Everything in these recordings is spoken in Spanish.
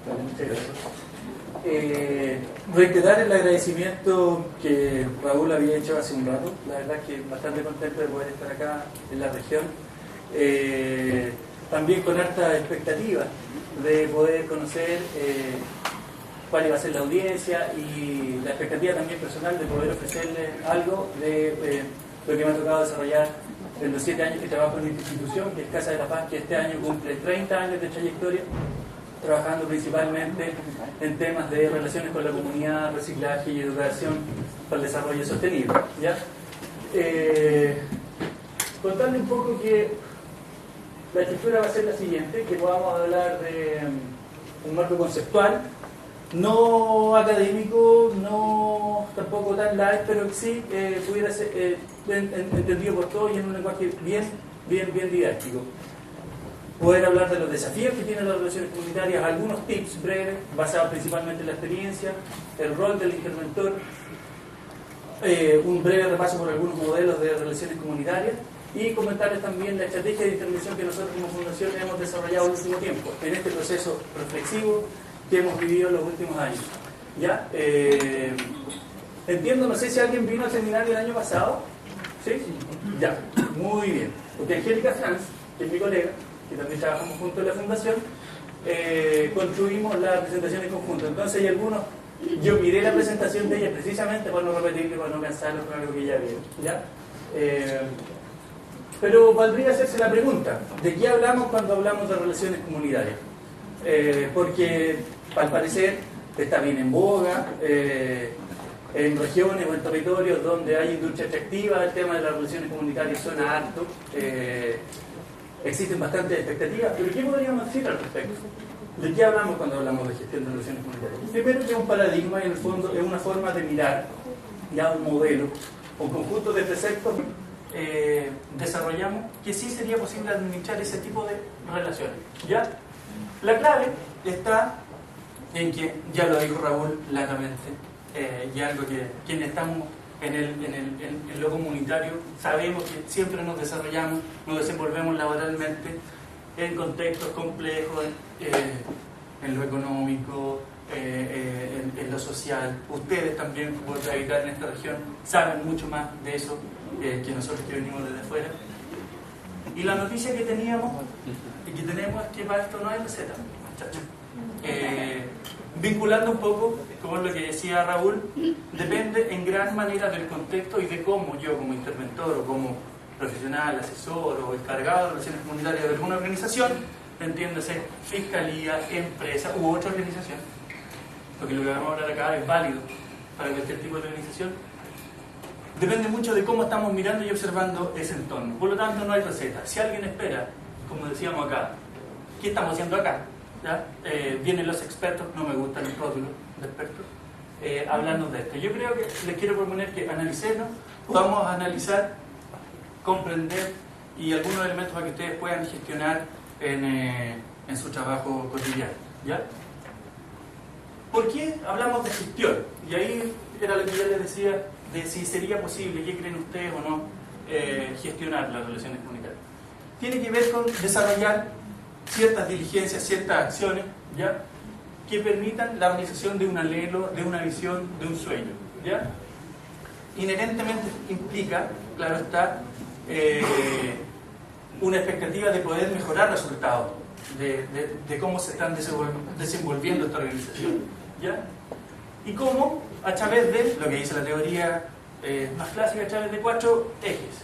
Vale, muchas gracias. Reiterar el agradecimiento que Raúl había hecho hace un rato. La verdad es que bastante contento de poder estar acá en la región. También con harta expectativa de poder conocer cuál iba a ser la audiencia y la expectativa también personal de poder ofrecerle algo de lo que me ha tocado desarrollar en los 7 años que trabajo en esta institución, que es Casa de la Paz, que este año cumple 30 años de trayectoria, trabajando principalmente en temas de relaciones con la comunidad, reciclaje y educación para el desarrollo sostenible. ¿Ya? Contarle un poco que la estructura va a ser la siguiente, que podamos hablar de un marco conceptual, no académico, no tampoco tan light, pero que sí pudiera ser entendido por todos y en un lenguaje bien didáctico. Poder hablar de los desafíos que tienen las relaciones comunitarias, algunos tips breves, basados principalmente en la experiencia, el rol del interventor, un breve repaso por algunos modelos de relaciones comunitarias y comentarles también la estrategia de intervención que nosotros como fundación hemos desarrollado en el último tiempo, en este proceso reflexivo que hemos vivido en los últimos años. ¿Ya? Entiendo, no sé si alguien vino al seminario el año pasado. ¿Sí? Ya, muy bien. Porque Angélica Franz, que es mi colega, que también trabajamos juntos en la fundación, construimos la presentación en conjunto. Entonces hay algunos, yo miré la presentación de ella precisamente para no repetirle, para no cansarlo con algo que ya vieron. ¿Ya? Pero valdría hacerse la pregunta, ¿de qué hablamos cuando hablamos de relaciones comunitarias? Porque al parecer está bien en boga, en regiones o en territorios donde hay industria extractiva, el tema de las relaciones comunitarias suena harto, existen bastantes expectativas, pero ¿qué podríamos decir al respecto? ¿De qué hablamos cuando hablamos de gestión de relaciones comunitarias? Primero que es un paradigma y en el fondo es una forma de mirar ya un modelo, un conjunto de preceptos desarrollamos que sí sería posible administrar ese tipo de relaciones. ¿Ya? La clave está en que, ya lo dijo Raúl largamente, y algo que quienes estamos en lo comunitario sabemos que siempre nos desarrollamos, nos desenvolvemos laboralmente en contextos complejos, en lo económico, en lo social. Ustedes también, por habitar en esta región, saben mucho más de eso que nosotros que venimos desde fuera. Y la noticia que teníamos y que tenemos es que para esto no hay receta, muchachos. Vinculando un poco con lo que decía Raúl, depende en gran manera del contexto y de cómo yo como interventor o como profesional, asesor o encargado de relaciones comunitarias de alguna organización, entiéndase fiscalía, empresa u otra organización, porque lo que vamos a hablar acá es válido para cualquier tipo de organización, depende mucho de cómo estamos mirando y observando ese entorno. Por lo tanto, no hay receta. Si alguien espera, como decíamos acá, ¿qué estamos haciendo acá? ¿Ya? Vienen los expertos, no me gustan los rótulos de expertos, hablando de esto. Yo creo que les quiero proponer que analicemos, podamos analizar, comprender y algunos elementos para que ustedes puedan gestionar en su trabajo cotidiano. ¿Ya? ¿Por qué hablamos de gestión? Y ahí era lo que yo les decía de si sería posible, qué creen ustedes o no, gestionar las relaciones comunitarias. Tiene que ver con desarrollar ciertas diligencias, ciertas acciones, ¿ya?, que permitan la realización de un anhelo, de una visión, de un sueño, ¿ya? Inherentemente implica, claro está, una expectativa de poder mejorar resultados, de cómo se están desenvolviendo esta organización, ¿ya? Y cómo, a través de lo que dice la teoría más clásica, a través de 4 ejes,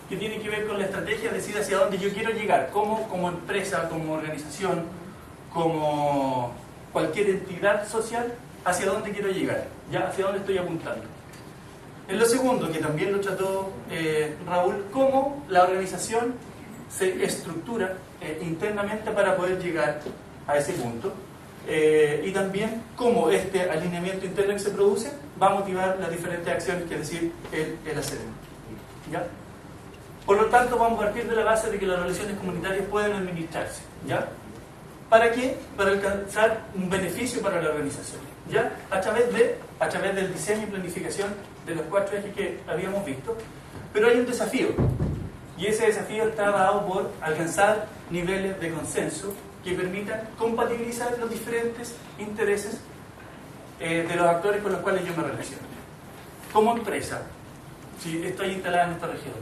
que tiene que ver con la estrategia, decir hacia dónde yo quiero llegar, como empresa, como organización, como cualquier entidad social, hacia dónde quiero llegar, ya hacia dónde estoy apuntando. En lo segundo, que también lo trató Raúl, cómo la organización se estructura internamente para poder llegar a ese punto, y también cómo este alineamiento interno que se produce va a motivar las diferentes acciones, que es decir, el hacer. ¿Ya? Por lo tanto, vamos a partir de la base de que las relaciones comunitarias pueden administrarse. ¿Ya? ¿Para qué? Para alcanzar un beneficio para la organización. ¿Ya? A través del diseño y planificación de los 4 ejes que habíamos visto. Pero hay un desafío. Y ese desafío está dado por alcanzar niveles de consenso que permitan compatibilizar los diferentes intereses de los actores con los cuales yo me relaciono. Como empresa, si estoy instalada en esta región,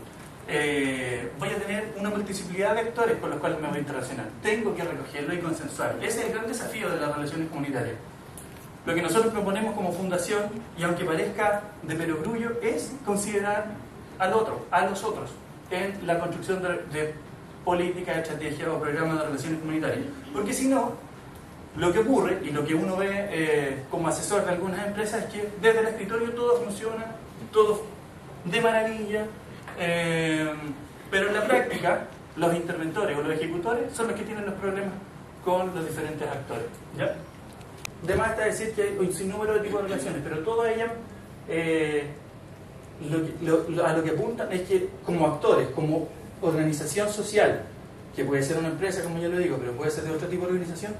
voy a tener una multiplicidad de actores con los cuales me voy a interrelacionar. Tengo que recogerlo y consensuarlo. Ese es el gran desafío de las relaciones comunitarias. Lo que nosotros proponemos como fundación, y aunque parezca de perogrullo, es considerar al otro, a los otros, en la construcción de políticas, estrategias o programas de relaciones comunitarias. Porque si no, lo que ocurre, y lo que uno ve como asesor de algunas empresas, es que desde el escritorio todo funciona, todo de maravilla, pero en la práctica los interventores o los ejecutores son los que tienen los problemas con los diferentes actores, ¿ya? De más está decir que hay un sinnúmero de tipos de relaciones, pero todas ellas a lo que apuntan es que como actores, como organización social, que puede ser una empresa, como yo le digo, pero puede ser de otro tipo de organización,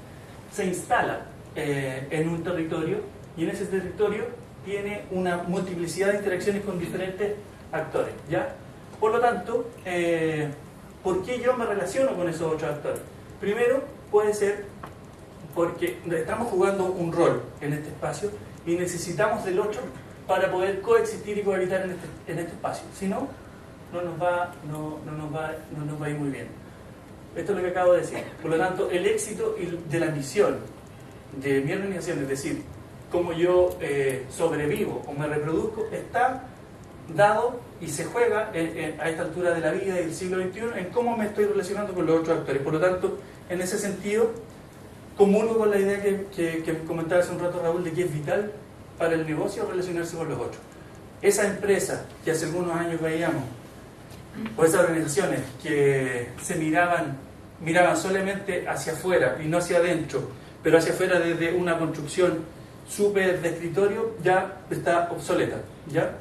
se instala en un territorio, y en ese territorio tiene una multiplicidad de interacciones con diferentes actores, ¿ya? Por lo tanto, ¿por qué yo me relaciono con esos otros actores? Primero, puede ser porque estamos jugando un rol en este espacio y necesitamos del otro para poder coexistir y cohabitar en este espacio. Si no, no nos va a ir muy bien. Esto es lo que acabo de decir. Por lo tanto, el éxito de la misión de mi organización, es decir, cómo yo sobrevivo o me reproduzco, está dado y se juega a esta altura de la vida y del siglo XXI en cómo me estoy relacionando con los otros actores. Por lo tanto, en ese sentido, comulgo con la idea que comentaba hace un rato Raúl, de que es vital para el negocio relacionarse con los otros. Esa empresa que hace algunos años veíamos, o esas organizaciones que se miraban solamente hacia afuera y no hacia adentro, pero hacia afuera desde una construcción súper de escritorio, ya está obsoleta, ¿ya?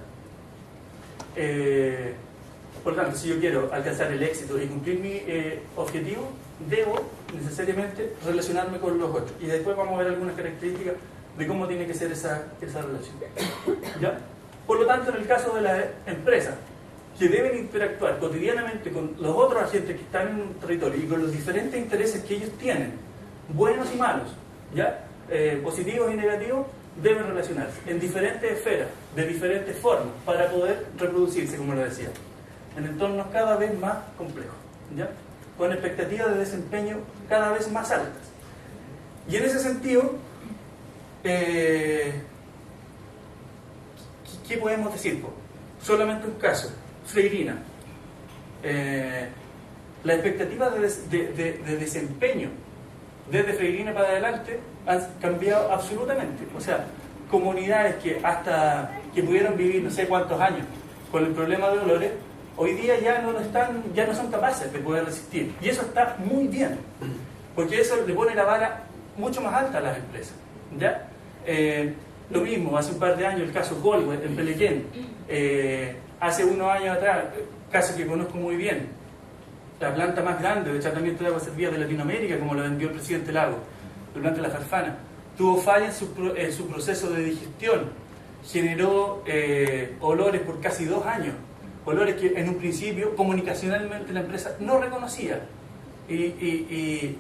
Por lo tanto, si yo quiero alcanzar el éxito y cumplir mi objetivo, debo necesariamente relacionarme con los otros. Y después vamos a ver algunas características de cómo tiene que ser esa relación, ¿ya? Por lo tanto, en el caso de las empresas, que deben interactuar cotidianamente con los otros agentes que están en un territorio y con los diferentes intereses que ellos tienen, buenos y malos, ¿ya? Positivos y negativos, deben relacionarse en diferentes esferas, de diferentes formas, para poder reproducirse, como lo decía, en entornos cada vez más complejos, ¿ya? Con expectativas de desempeño cada vez más altas. Y en ese sentido, ¿qué podemos decir? Solamente un caso, Freirina. Las expectativas de desempeño desde Freirina para adelante han cambiado absolutamente. O sea, comunidades que pudieron vivir no sé cuántos años con el problema de dolores, hoy día ya no son capaces de poder resistir. Y eso está muy bien, porque eso le pone la vara mucho más alta a las empresas, ¿ya? Lo mismo, hace un par de años el caso Goldwell en Pelequén, hace unos años atrás, caso que conozco muy bien, la planta más grande de tratamiento de aguas servidas de Latinoamérica, como lo vendió el presidente Lago, la planta de La Farfana, tuvo fallas en su proceso de digestión, generó olores por casi 2 años, olores que en un principio comunicacionalmente la empresa no reconocía. Y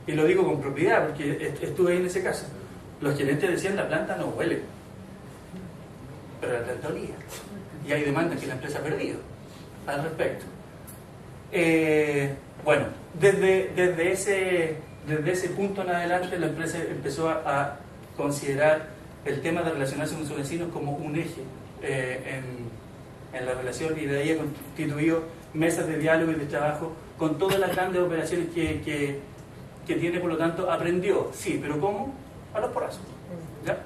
lo digo con propiedad porque estuve ahí en ese caso. Los gerentes decían: la planta no huele, pero la planta olía, y hay demandas que la empresa ha perdido al respecto. Bueno, desde ese punto en adelante la empresa empezó a considerar el tema de relacionarse con sus vecinos como un eje en la relación, y de ahí ha constituido mesas de diálogo y de trabajo con todas las grandes operaciones que tiene. Por lo tanto, aprendió, sí, pero ¿cómo? A los porrazos, ¿ya?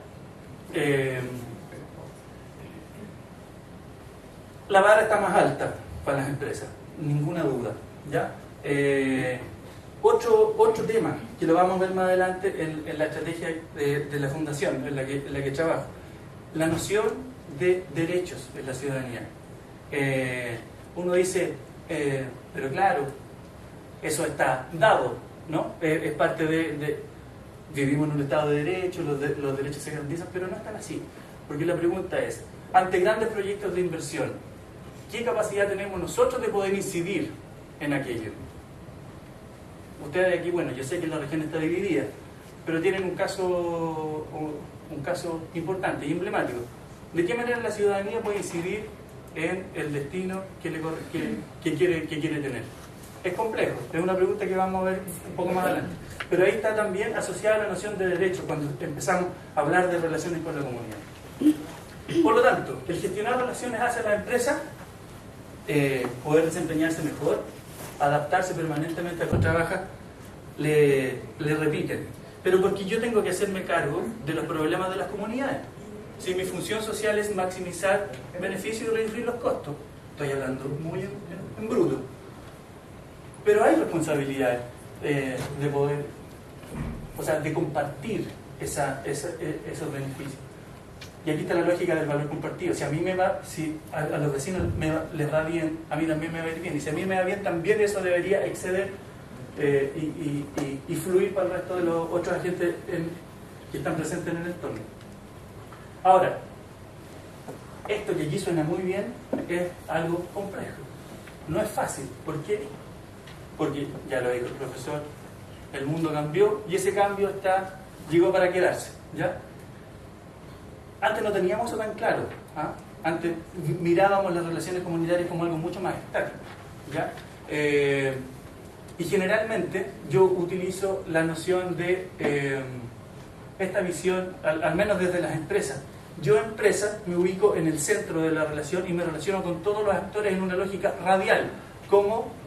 La vara está más alta para las empresas, ninguna duda, ¿ya? Otro tema que lo vamos a ver más adelante en la estrategia de la fundación en la que trabajo, la noción de derechos en la ciudadanía. Uno dice, pero claro, eso está dado, ¿no? Es parte vivimos en un estado de derecho, los derechos se garantizan, pero no están así. Porque la pregunta es, ante grandes proyectos de inversión, ¿qué capacidad tenemos nosotros de poder incidir en aquello? ustedes aquí, bueno, yo sé que la región está dividida, pero tienen un caso importante y emblemático. ¿De qué manera la ciudadanía puede incidir en el destino que quiere tener? Es complejo, es una pregunta que vamos a ver un poco más adelante. Pero ahí está también asociada la noción de derecho cuando empezamos a hablar de relaciones con la comunidad. Por lo tanto, el gestionar relaciones hacia la empresa, poder desempeñarse mejor, adaptarse permanentemente a lo que trabaja, le repiten. Pero porque yo tengo que hacerme cargo de los problemas de las comunidades. Si mi función social es maximizar beneficios y reducir los costos, estoy hablando muy en bruto. Pero hay responsabilidad de poder, o sea, de compartir esos beneficios. Y aquí está la lógica del valor compartido. Si a mí me va, si a los vecinos les va bien, a mí también me va a ir bien. Y si a mí me va bien, también eso debería exceder y fluir para el resto de los otros agentes que están presentes en el entorno. Ahora, esto que aquí suena muy bien es algo complejo. No es fácil. ¿Por qué? Porque, ya lo dijo el profesor, el mundo cambió y ese cambio llegó para quedarse, ¿ya? Antes no teníamos eso tan claro, ¿ah? Antes mirábamos las relaciones comunitarias como algo mucho más estático, ¿ya? Y generalmente yo utilizo la noción de esta visión, al menos desde las empresas. Yo, empresa, me ubico en el centro de la relación y me relaciono con todos los actores en una lógica radial, como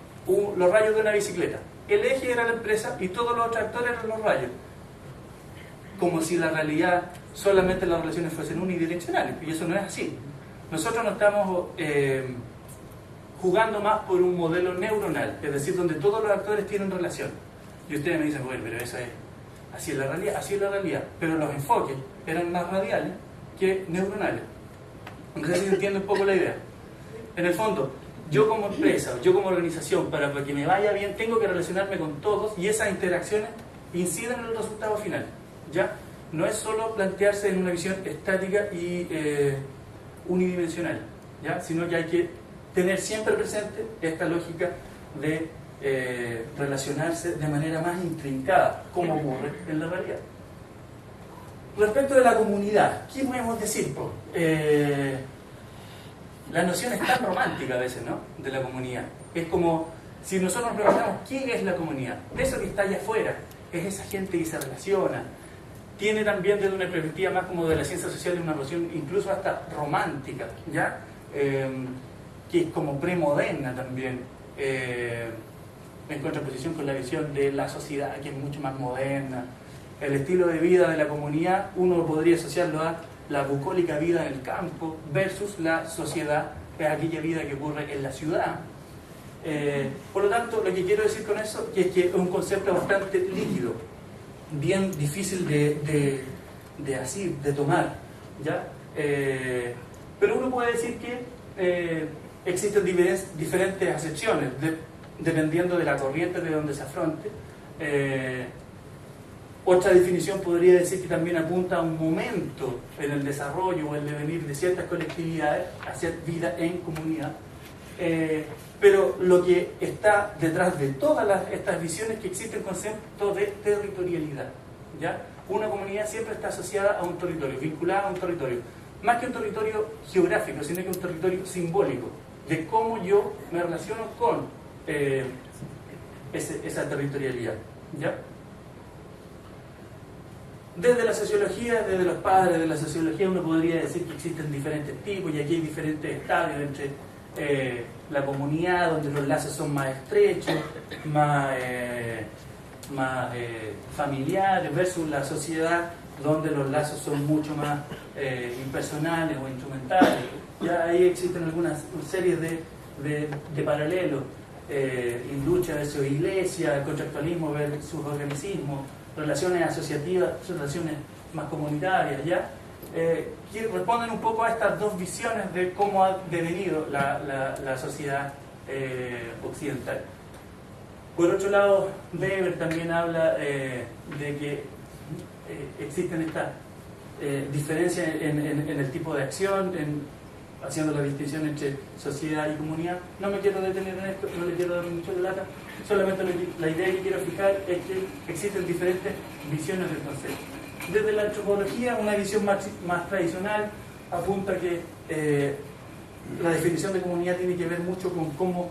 los rayos de una bicicleta. El eje era la empresa y todos los otros actores eran los rayos. Como si la realidad solamente las relaciones fuesen unidireccionales, y eso no es así. Nosotros no estamos jugando más por un modelo neuronal, es decir, donde todos los actores tienen relación. Y ustedes me dicen, bueno, pero eso es así es la realidad, pero los enfoques eran más radiales que neuronales. No sé si entienden un poco la idea. En el fondo, yo como empresa, yo como organización, para que me vaya bien, tengo que relacionarme con todos y esas interacciones inciden en el resultado final, ¿ya? No es solo plantearse en una visión estática y unidimensional, ¿ya? Sino que hay que tener siempre presente esta lógica de relacionarse de manera más intrincada, como ocurre en la realidad. Respecto de la comunidad, ¿qué podemos decir? La noción es tan romántica a veces, ¿no?, de la comunidad. Es como si nosotros nos preguntamos ¿quién es la comunidad? Eso que está allá afuera, es esa gente que se relaciona. Tiene también desde una perspectiva más como de la ciencia social una noción incluso hasta romántica, ¿ya? Que es como premoderna también, en contraposición con la visión de la sociedad, que es mucho más moderna. El estilo de vida de la comunidad uno podría asociarlo a la bucólica vida en el campo versus la sociedad, que es aquella vida que ocurre en la ciudad. Por lo tanto, lo que quiero decir con eso es que es un concepto bastante líquido, bien difícil de tomar, ¿ya? Pero uno puede decir que existen diferentes acepciones dependiendo de la corriente de donde se afronte. Otra definición podría decir que también apunta a un momento en el desarrollo o el devenir de ciertas colectividades hacia vida en comunidad. Pero lo que está detrás de todas estas visiones, que existe el concepto de territorialidad, ¿ya? Una comunidad siempre está asociada a un territorio, vinculada a un territorio. Más que un territorio geográfico, sino que un territorio simbólico, de cómo yo me relaciono con esa territorialidad, ¿ya? Desde la sociología, desde los padres de la sociología, uno podría decir que existen diferentes tipos y aquí hay diferentes estadios entre la comunidad, donde los lazos son más estrechos, más familiares, versus la sociedad, donde los lazos son mucho más impersonales o instrumentales. Ya ahí existen algunas series de paralelos, industria versus iglesia, contractualismo versus organicismo, relaciones asociativas, relaciones más comunitarias, ¿ya? Que responden un poco a estas dos visiones de cómo ha devenido la sociedad occidental. Por otro lado, Weber también habla de que existen estas diferencias en el tipo de acción, haciendo la distinción entre sociedad y comunidad. No me quiero detener en esto, no le quiero dar mucho de lata, solamente la idea que quiero fijar es que existen diferentes visiones del concepto. Desde la antropología, una visión más tradicional apunta que la definición de comunidad tiene que ver mucho con cómo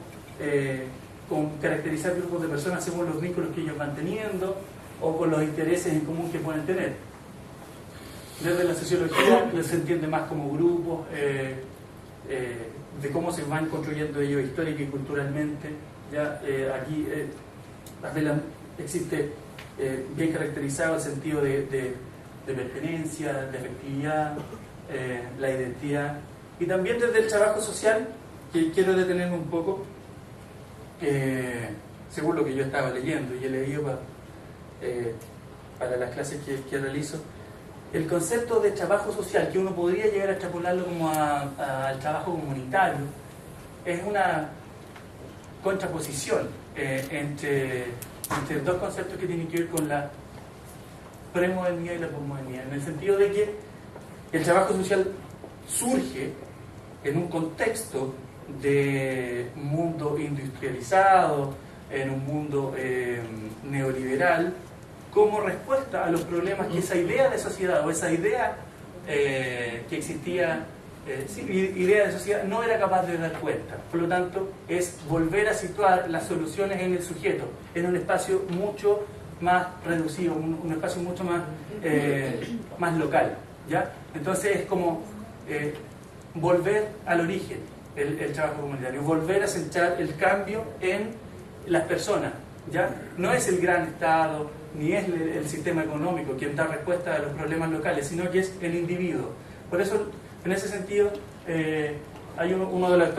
con caracterizar grupos de personas según los vínculos que ellos van teniendo o con los intereses en común que pueden tener. Desde la sociología se entiende más como grupos, de cómo se van construyendo ellos histórica y culturalmente. Ya aquí existe bien caracterizado el sentido de pertenencia, de efectividad, la identidad. Y también desde el trabajo social, que quiero detenerme un poco, según lo que yo estaba leyendo y he leído para las clases que realizo, el concepto de trabajo social, que uno podría llegar a extrapolarlo como al trabajo comunitario, es una contraposición entre dos conceptos que tienen que ver con la premodernidad y la posmodernidad, en el sentido de que el trabajo social surge en un contexto de mundo industrializado, en un mundo neoliberal, como respuesta a los problemas que esa idea de sociedad o esa idea que existía, idea de sociedad, no era capaz de dar cuenta. Por lo tanto, es volver a situar las soluciones en el sujeto, en un espacio mucho más reducido, un espacio mucho más local, ¿ya? Entonces es como volver al origen, el trabajo comunitario, volver a centrar el cambio en las personas, ¿ya? No es el gran Estado, ni es el sistema económico quien da respuesta a los problemas locales, sino que es el individuo. Por eso, en ese sentido, hay uno de los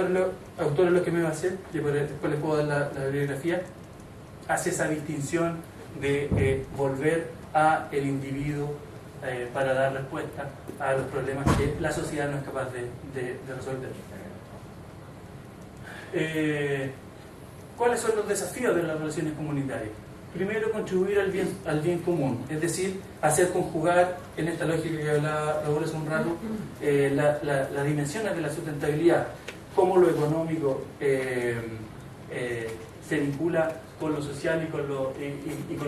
autores los que me va a hacer, que después les puedo dar la bibliografía, hace esa distinción de volver a el individuo para dar respuesta a los problemas que la sociedad no es capaz de resolver. ¿Cuáles son los desafíos de las relaciones comunitarias? Primero, contribuir al bien común, es decir, hacer conjugar, en esta lógica que hablaba Raúl hace un rato, las dimensiones de la sustentabilidad, cómo lo económico se vincula con lo social y con lo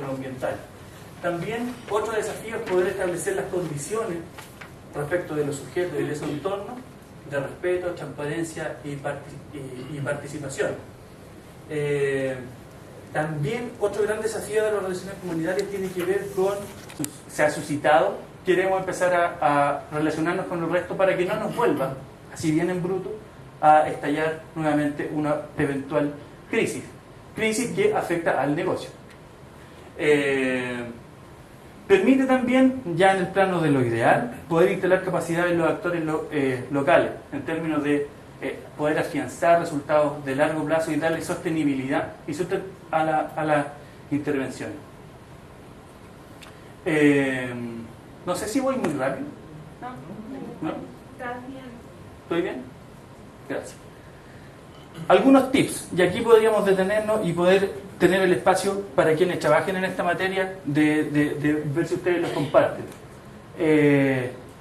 ambiental. También, otro desafío es poder establecer las condiciones respecto de los sujetos y de su entorno, de respeto, transparencia y participación. También otro gran desafío de las relaciones comunitarias tiene que ver con, se ha suscitado, queremos empezar a relacionarnos con el resto para que no nos vuelva, así bien en bruto, a estallar nuevamente una eventual crisis que afecta al negocio. Permite también, ya en el plano de lo ideal, poder instalar capacidades en los actores locales, en términos de poder afianzar resultados de largo plazo y darle sostenibilidad y a la intervención. No sé si voy muy rápido. ¿No? ¿Estás bien? ¿Estoy bien? Gracias. Algunos tips, y aquí podríamos detenernos y poder tener el espacio para quienes trabajen en esta materia de ver si ustedes los comparten.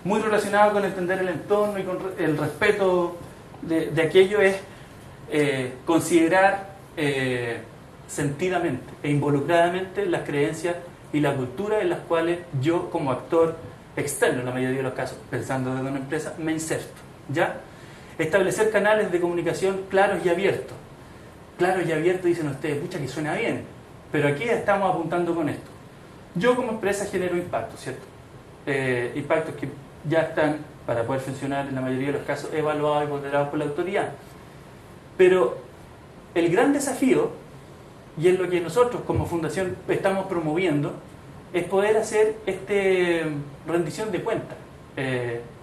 Muy relacionado con entender el entorno y con el respeto de aquello es considerar sentidamente e involucradamente las creencias y la cultura en las cuales yo, como actor externo en la mayoría de los casos, pensando desde una empresa, me inserto, ¿ya? Establecer canales de comunicación claros y abiertos. Claros y abiertos, dicen ustedes, pucha que suena bien, pero aquí estamos apuntando con esto. Yo como empresa genero impactos, ¿cierto? Impactos que ya están, para poder funcionar en la mayoría de los casos, evaluados y ponderados por la autoridad. Pero el gran desafío, y es lo que nosotros como fundación estamos promoviendo, es poder hacer rendición de cuentas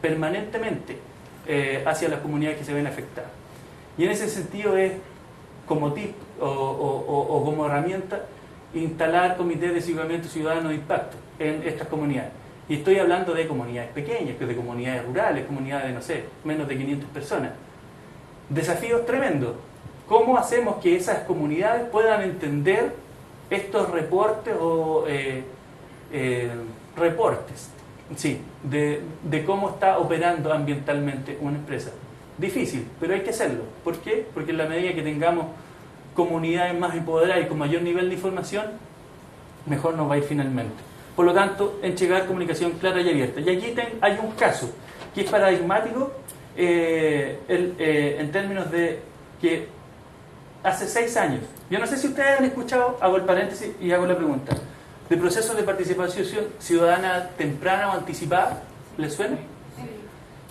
permanentemente hacia las comunidades que se ven afectadas. Y en ese sentido es, como tip o como herramienta, instalar comités de seguimiento ciudadano de impacto en estas comunidades. Y estoy hablando de comunidades pequeñas, de comunidades rurales, comunidades de, no sé, menos de 500 personas. Desafíos tremendos. ¿Cómo hacemos que esas comunidades puedan entender estos reportes o reportes, sí, de cómo está operando ambientalmente una empresa? Difícil, pero hay que hacerlo. ¿Por qué? Porque en la medida que tengamos comunidades más empoderadas y con mayor nivel de información, mejor nos va a ir finalmente. Por lo tanto, entregar comunicación clara y abierta. Y aquí hay un caso que es paradigmático en términos de que hace 6 años, yo no sé si ustedes han escuchado, hago el paréntesis y hago la pregunta, de procesos de participación ciudadana temprana o anticipada, ¿les suena?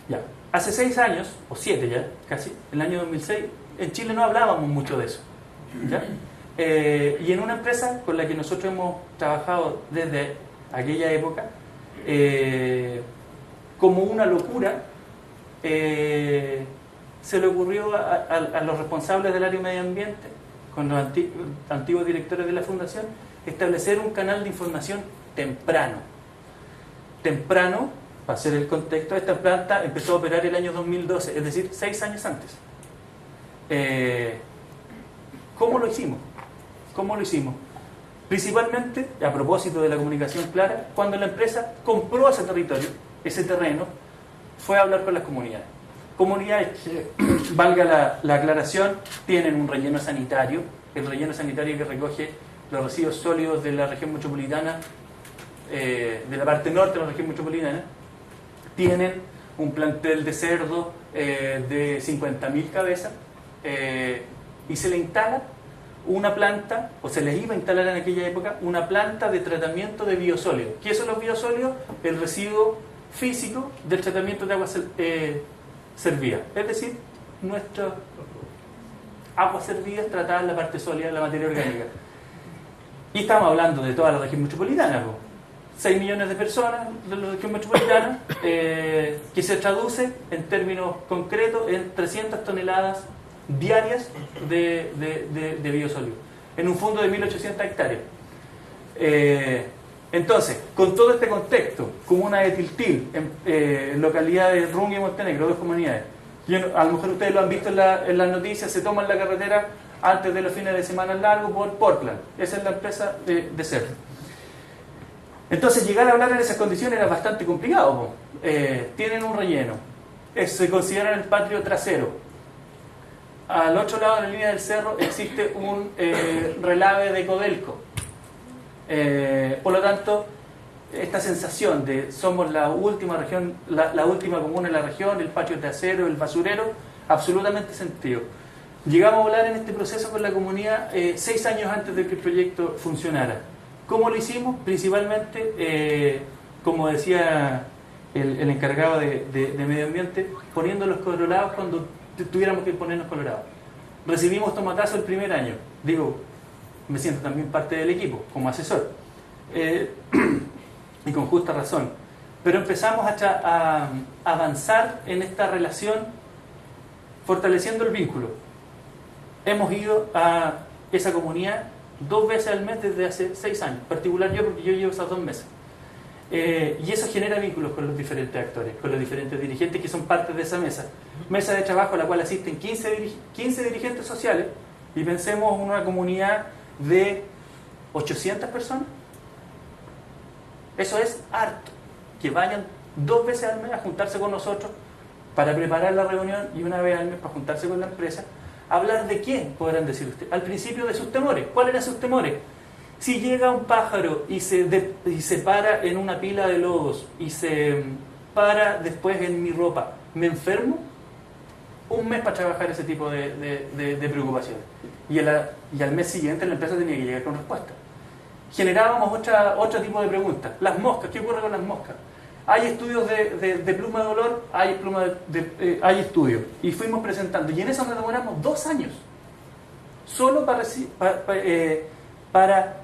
Ya. Hace 6 años, o 7 ya, casi, en el año 2006, en Chile no hablábamos mucho de eso. ¿Ya? Y en una empresa con la que nosotros hemos trabajado desde aquella época, como una locura, se le ocurrió a los responsables del área de medio ambiente, con los antiguos directores de la fundación, establecer un canal de información temprano. Temprano, para hacer el contexto, esta planta empezó a operar el año 2012, es decir, 6 años antes. ¿Cómo lo hicimos? ¿Cómo lo hicimos? Principalmente, a propósito de la comunicación clara, cuando la empresa compró ese territorio, ese terreno, fue a hablar con las comunidades. Comunidades que, valga la aclaración, tienen un relleno sanitario, el relleno sanitario que recoge los residuos sólidos de la región metropolitana, de la parte norte de la región metropolitana, tienen un plantel de cerdo de 50.000 cabezas, y se le instala una planta, o se les iba a instalar en aquella época, una planta de tratamiento de biosólidos. ¿Qué son los biosólidos? El residuo físico del tratamiento de aguas servidas. Es decir, nuestras aguas servidas tratadas la parte sólida de la materia orgánica. Y estamos hablando de toda la región metropolitana, 6 millones de personas de la región metropolitana, que se traduce en términos concretos en 300 toneladas diarias de biosólidos, en un fondo de 1.800 hectáreas. Entonces, con todo este contexto, comuna de Tiltil, en localidad de Rungi y Montenegro, 2 comunidades, a lo mejor ustedes lo han visto en las noticias, se toman la carretera antes de los fines de semana largos por Portland. Esa es la empresa de cerdo. Entonces, llegar a hablar en esas condiciones era bastante complicado. Tienen un relleno, se consideran el patio trasero. Al otro lado de la línea del cerro existe un relave de Codelco. Por lo tanto, esta sensación de somos la última región, la última comuna en la región, el patio trasero, el basurero, absolutamente sentido. Llegamos a hablar en este proceso con la comunidad 6 años antes de que el proyecto funcionara. ¿Cómo lo hicimos? Principalmente, como decía el encargado de medio ambiente, poniendo los colorados cuando tuviéramos que ponernos colorados. Recibimos tomatazo el primer año. Digo, me siento también parte del equipo, como asesor. Y con justa razón. Pero empezamos a avanzar en esta relación, fortaleciendo el vínculo. Hemos ido a esa comunidad 2 veces al mes desde hace 6 años. En particular yo, porque yo llevo esas 2 meses. Y eso genera vínculos con los diferentes actores, con los diferentes dirigentes que son parte de esa mesa. Mesa de trabajo a la cual asisten 15 dirigentes sociales, y pensemos en una comunidad de 800 personas. Eso es harto. Que vayan 2 veces al mes a juntarse con nosotros para preparar la reunión y una vez al mes para juntarse con la empresa. ¿Hablar de quién? Podrán decir ustedes. Al principio de sus temores. ¿Cuáles eran sus temores? Si llega un pájaro y se para en una pila de lodos y se para después en mi ropa, ¿me enfermo? Un mes para trabajar ese tipo de preocupaciones. Y al mes siguiente la empresa tenía que llegar con respuesta. Generábamos otro tipo de preguntas. Las moscas, ¿qué ocurre con las moscas? Hay estudios de pluma de olor, hay estudios. Y fuimos presentando. Y en eso nos demoramos 2 años. Solo para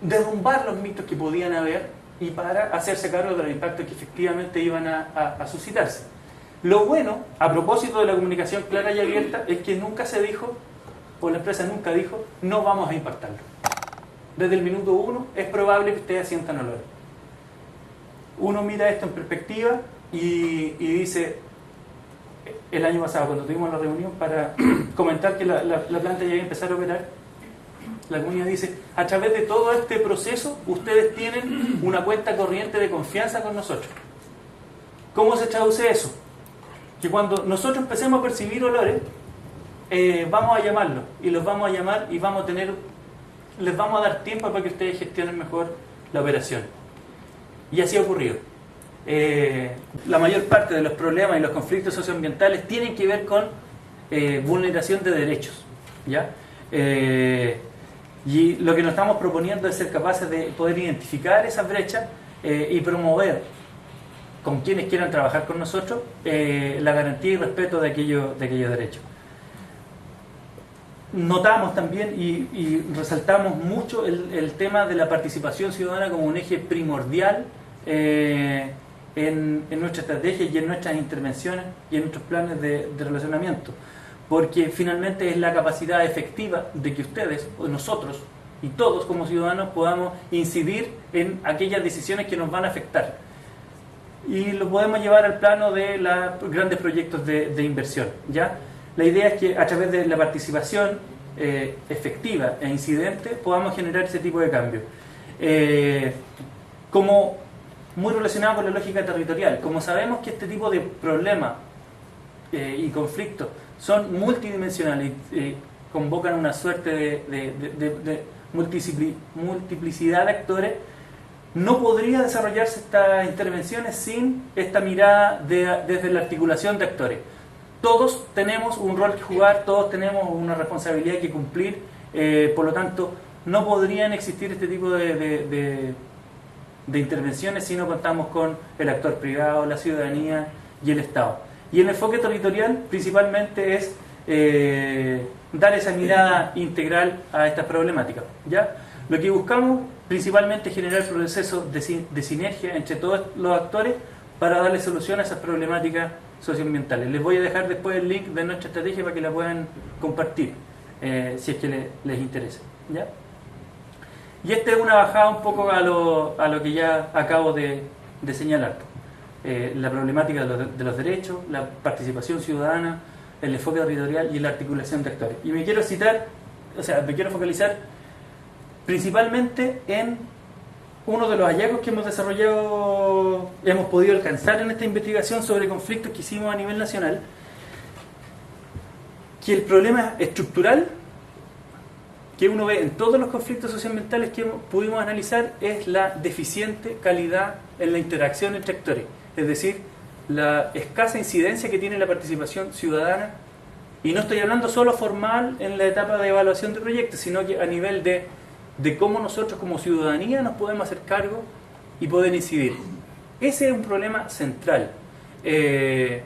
derrumbar los mitos que podían haber y para hacerse cargo de los impactos que efectivamente iban a suscitarse. Lo bueno, a propósito de la comunicación clara y abierta, es que nunca se dijo, o la empresa nunca dijo, no vamos a impactarlo. Desde el minuto 1 es probable que ustedes sientan olor. Uno mira esto en perspectiva y dice, el año pasado cuando tuvimos la reunión para comentar que la planta ya iba a empezar a operar, la comunidad dice, a través de todo este proceso ustedes tienen una cuenta corriente de confianza con nosotros. ¿Cómo se traduce eso? Que cuando nosotros empecemos a percibir olores, vamos a llamarlos y los vamos a llamar y les vamos a dar tiempo para que ustedes gestionen mejor la operación. Y así ha ocurrido. La mayor parte de los problemas y los conflictos socioambientales tienen que ver con vulneración de derechos, ¿ya? Y lo que nos estamos proponiendo es ser capaces de poder identificar esas brechas y promover con quienes quieran trabajar con nosotros la garantía y respeto de aquellos derechos. Notamos también y resaltamos mucho el tema de la participación ciudadana como un eje primordial en nuestra estrategia y en nuestras intervenciones y en nuestros planes de relacionamiento, porque finalmente es la capacidad efectiva de que ustedes, o nosotros y todos como ciudadanos podamos incidir en aquellas decisiones que nos van a afectar, y lo podemos llevar al plano de los grandes proyectos de inversión, ¿ya? La idea es que a través de la participación efectiva e incidente podamos generar ese tipo de cambios. Como muy relacionado con la lógica territorial, como sabemos que este tipo de problemas y conflictos son multidimensionales y convocan una suerte de multiplicidad de actores, no podría desarrollarse estas intervenciones sin esta mirada desde la articulación de actores. Todos tenemos un rol que jugar, todos tenemos una responsabilidad que cumplir, por lo tanto no podrían existir este tipo de intervenciones si no contamos con el actor privado, la ciudadanía y el Estado. Y el enfoque territorial principalmente es dar esa mirada integral a estas problemáticas, ¿ya? Lo que buscamos principalmente es generar procesos de sinergia entre todos los actores para darle solución a esas problemáticas socioambientales. Les voy a dejar después el link de nuestra estrategia para que la puedan compartir, si es que les interesa, ¿ya? Y esta es una bajada un poco a lo que ya acabo de señalar. La problemática de los derechos, la participación ciudadana, el enfoque territorial y la articulación de actores. Y me quiero focalizar principalmente en uno de los hallazgos que hemos desarrollado, hemos podido alcanzar en esta investigación sobre conflictos que hicimos a nivel nacional, que el problema estructural que uno ve en todos los conflictos socioambientales que pudimos analizar es la deficiente calidad en la interacción entre actores, es decir, la escasa incidencia que tiene la participación ciudadana, y no estoy hablando solo formal en la etapa de evaluación de proyectos, sino que a nivel de cómo nosotros como ciudadanía nos podemos hacer cargo y poder incidir. Ese es un problema central,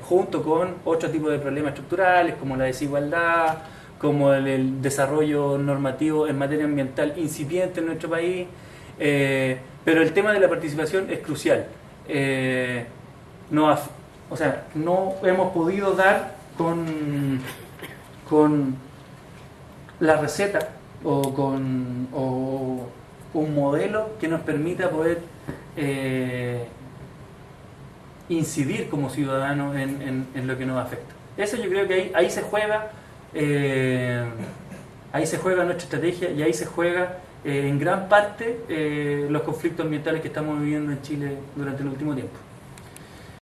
junto con otro tipo de problemas estructurales como la desigualdad, como el desarrollo normativo en materia ambiental incipiente en nuestro país, pero el tema de la participación es crucial. No hemos podido dar con la receta o con un modelo que nos permita poder incidir como ciudadanos en lo que nos afecta. Eso yo creo que ahí se juega nuestra estrategia, y ahí se juega en gran parte los conflictos ambientales que estamos viviendo en Chile durante el último tiempo.